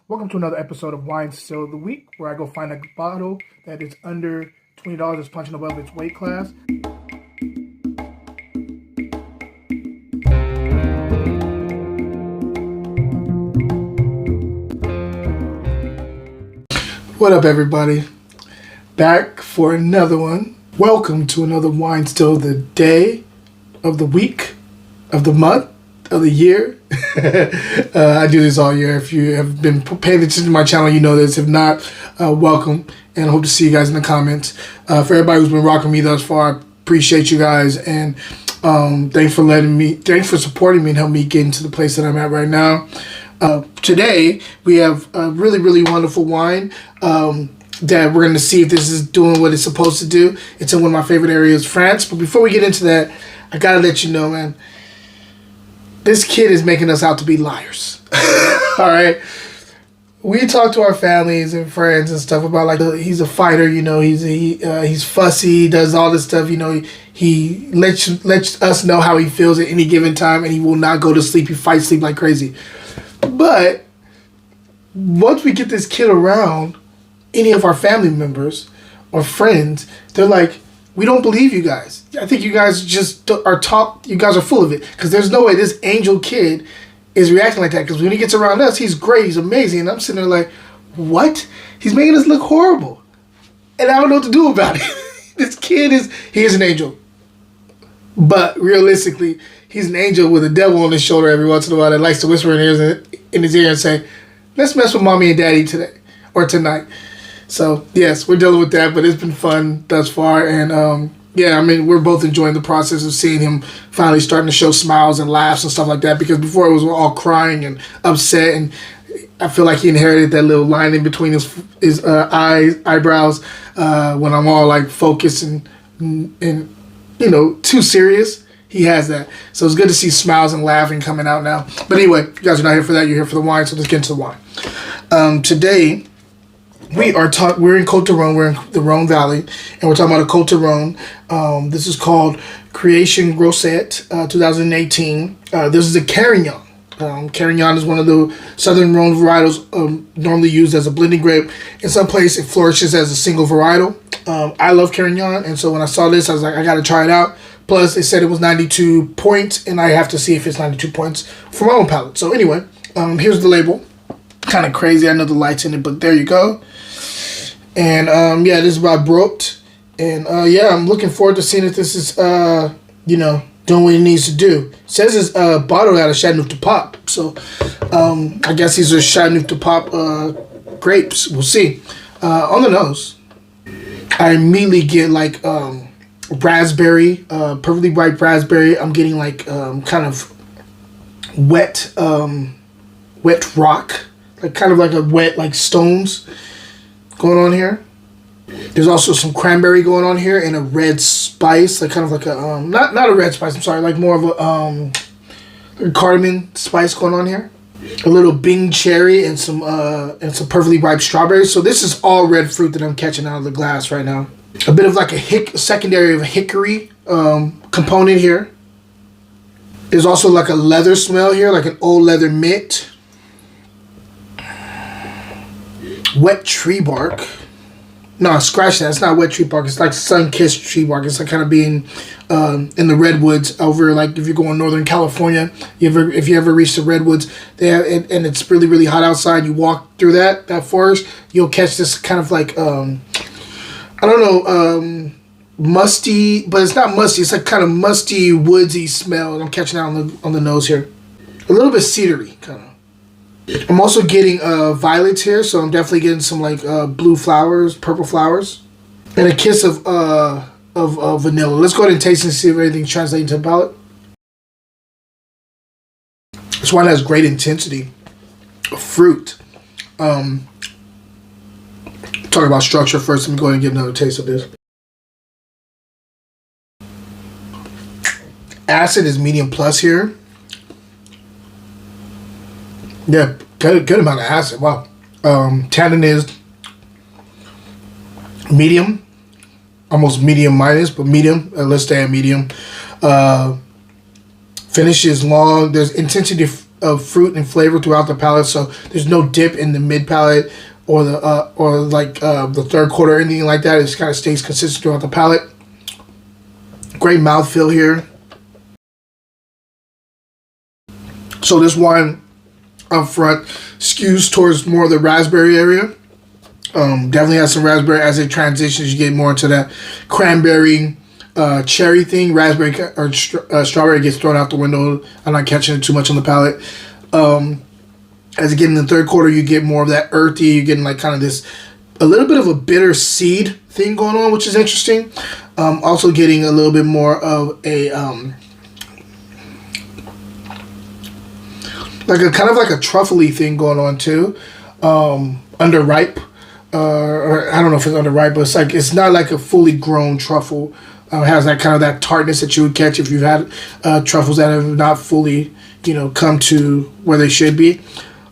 Welcome to another episode of Wine Still of the Week, where I go find a bottle that is under $20 that's punching above its weight class. What up, everybody? Back for another one. Welcome to another Wine Still of the Day, of the week, of the month, of the year. I do this all year. If you have been paying attention to my channel, you know this. If not, welcome, and I hope to see you guys in the comments. For everybody who's been rocking me thus far, I appreciate you guys, and thanks for supporting me and helping me get into the place that I'm at right now. Today we have a really wonderful wine that we're going to see if this is doing what it's supposed to do. It's in one of my favorite areas, France. But before we get into that, I gotta let you know, man, this kid is making us out to be liars. All right. We talk to our families and friends and stuff about, like, he's a fighter, you know, he's fussy, he does all this stuff, you know, he lets us know how he feels at any given time, and he will not go to sleep. He fights sleep like crazy. But once we get this kid around any of our family members or friends, they're like, we don't believe you guys. I think you guys just you guys are full of it. Because there's no way this angel kid is reacting like that. Because when he gets around us, he's great, he's amazing. And I'm sitting there like, what? He's making us look horrible. And I don't know what to do about it. This kid he is an angel. But realistically, he's an angel with a devil on his shoulder every once in a while that likes to whisper in his ear and say, let's mess with mommy and daddy today or tonight. So, yes, we're dealing with that, but it's been fun thus far. And, yeah, I mean, we're both enjoying the process of seeing him finally starting to show smiles and laughs and stuff like that, because before it was all crying and upset, and I feel like he inherited that little line in between his eyebrows when I'm all, like, focused and, you know, too serious. He has that. So it's good to see smiles and laughing coming out now. But anyway, you guys are not here for that. You're here for the wine, so let's get into the wine. Today, we're in Cotes Du Rhone. We're in the Rhone Valley, and we're talking about a Cotes Du Rhone. This is called Creation Grosset 2018. This is a Carignan. Carignan is one of the southern Rhone varietals normally used as a blending grape. In some places, it flourishes as a single varietal. I love Carignan, and so when I saw this, I was like, I got to try it out. Plus, they said it was 92 points, and I have to see if it's 92 points for my own palate. So anyway, here's the label. Kind of crazy. I know the light's in it, but there you go. And yeah, this is by Brot. And yeah, I'm looking forward to seeing if this is, you know, doing what it needs to do. It says it's bottled out of Chateauneuf du Pape. So I guess these are Chateauneuf du Pape grapes. We'll see. On the nose, I immediately get like raspberry, perfectly ripe raspberry. I'm getting like kind of wet rock, like kind of like a wet, like stones going on here. There's also some cranberry going on here and a red spice, like kind of like a not a red spice, I'm sorry, like more of a cardamom spice going on here. A little Bing cherry and some perfectly ripe strawberries. So this is all red fruit that I'm catching out of the glass right now. A bit of like a secondary of a hickory component here. There's also like a leather smell here, like an old leather mitt. Wet tree bark. No, scratch that. It's not wet tree bark. It's like sun-kissed tree bark. It's like kind of being in the redwoods over, like if you're going Northern California. If you ever reach the redwoods, and it's really hot outside. You walk through that forest, you'll catch this kind of like I don't know, musty, but it's not musty. It's like kind of musty, woodsy smell. And I'm catching out on the nose here. A little bit cedary kind of. I'm also getting violets here, so I'm definitely getting some like blue flowers, purple flowers, and a kiss of vanilla. Let's go ahead and taste and see if anything translates into the palate. This wine has great intensity of fruit. Talk about structure first. Let me go ahead and get another taste of this. Acid is medium plus here. Yeah, good amount of acid. Wow. Tannin is medium, almost medium minus, but medium. Let's stay at medium. Finish is long. There's intensity of fruit and flavor throughout the palate. So there's no dip in the mid palate or the third quarter or anything like that. It just kind of stays consistent throughout the palate. Great mouthfeel here. So this wine up front skews towards more of the raspberry area. Definitely has some raspberry. As it transitions, you get more into that cranberry, cherry thing. Raspberry or strawberry gets thrown out the window. I'm not catching it too much on the palate. As you get in the third quarter, you get more of that earthy. You're getting like kind of this, a little bit of a bitter seed thing going on, which is interesting. Also getting a little bit more of a like a kind of like a truffly thing going on too. Underripe. Or I don't know if it's underripe, but it's not like a fully grown truffle. It has that kind of that tartness that you would catch if you've had truffles that have not fully, come to where they should be.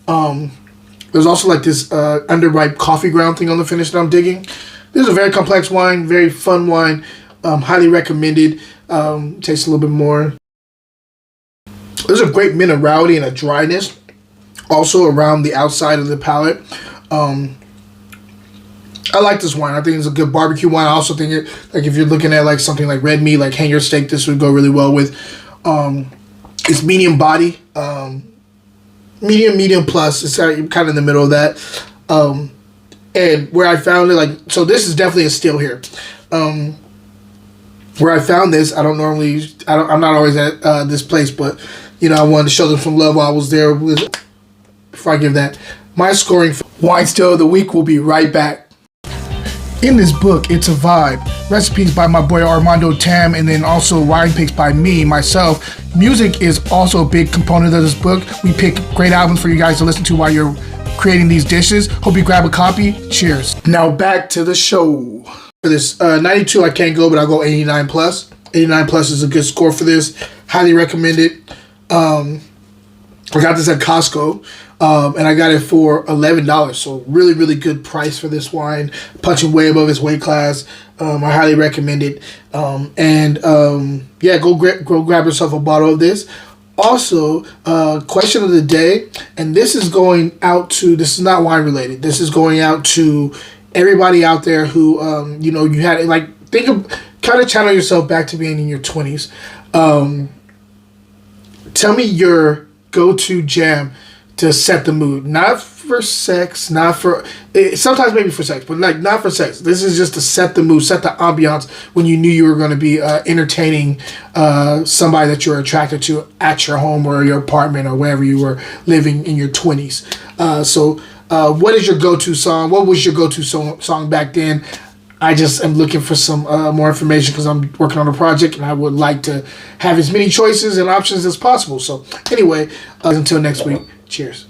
There's also like this underripe coffee ground thing on the finish that I'm digging. This is a very complex wine, very fun wine. Highly recommended. Tastes a little bit more. There's a great minerality and a dryness also around the outside of the palate. I like this wine. I think it's a good barbecue wine. I also think like if you're looking at like something like red meat, like hanger steak, this would go really well with. It's medium body, medium plus. It's kind of in the middle of that. And where I found it, so this is definitely a steal here. Where I found this, I'm not always at this place, but I wanted to show them some love while I was there. Before I give that, my scoring for Wine Still of the Week will be right back. In this book, it's a vibe. Recipes by my boy Armando Tam, and then also wine picks by myself. Music is also a big component of this book. We pick great albums for you guys to listen to while you're creating these dishes. Hope you grab a copy. Cheers. Now back to the show. For this 92, I can't go, but I'll go 89 plus. 89 plus is a good score for this. Highly recommend it. I got this at Costco. And I got it for $11, so really, really good price for this wine. Punching way above its weight class. I highly recommend it. Go grab yourself a bottle of this. Also, question of the day, and this is going out to. This is not wine related. This is going out to everybody out there who, you had kind of channel yourself back to being in your 20s. Tell me your go-to jam to set the mood, not for sex, sometimes maybe for sex, but not for sex. This is just to set the mood, set the ambiance when you knew you were going to be entertaining somebody that you're attracted to at your home or your apartment or wherever you were living in your 20s. What is your go-to song? What was your go-to song back then? I just am looking for some more information because I'm working on a project and I would like to have as many choices and options as possible. So anyway, until next week, cheers.